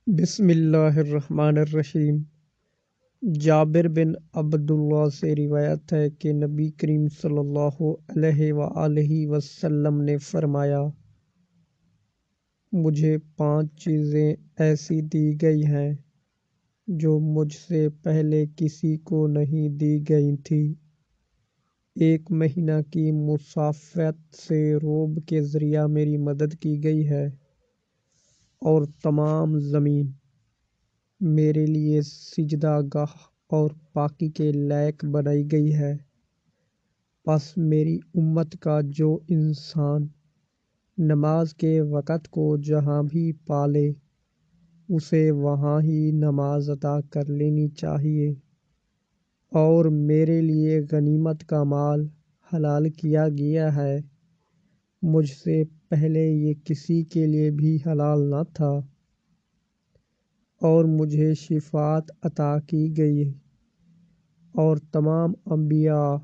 بسم اللہ الرحمن الرحیم۔ جابر بن عبداللہ سے روایت ہے کہ نبی کریم صلی اللہ علیہ وآلہ وسلم نے فرمایا، مجھے 5 چیزیں ایسی دی گئی ہیں جو مجھ سے پہلے کسی کو نہیں دی گئی تھی۔ 1 مہینہ کی مسافت سے روب کے ذریعہ میری مدد کی گئی ہے اور تمام زمین میرے لیے سجدہ گاہ اور پاکی کے لائق بنائی گئی ہے۔ پس میری امت کا جو انسان نماز کے وقت کو جہاں بھی پالے اسے وہاں ہی نماز ادا کر لینی چاہیے، اور میرے لیے غنیمت کا مال حلال کیا گیا ہے، مجھ سے پہلے یہ کسی کے لیے بھی حلال نہ تھا، اور مجھے شفاعت عطا کی گئی، اور تمام انبیاء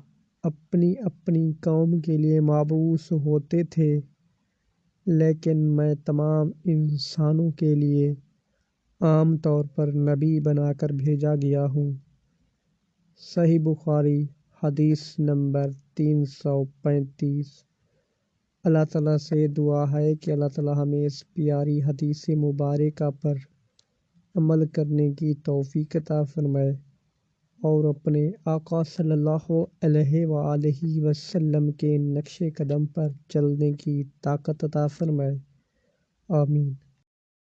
اپنی اپنی قوم کے لیے مبعوث ہوتے تھے، لیکن میں تمام انسانوں کے لیے عام طور پر نبی بنا کر بھیجا گیا ہوں۔ صحیح بخاری حدیث نمبر 335۔ اللہ تعالیٰ سے دعا ہے کہ اللہ تعالیٰ ہمیں اس پیاری حدیث مبارکہ پر عمل کرنے کی توفیق عطا فرمائے، اور اپنے آقا صلی اللہ علیہ وآلہ وسلم کے نقش قدم پر چلنے کی طاقت عطا فرمائے۔ آمین۔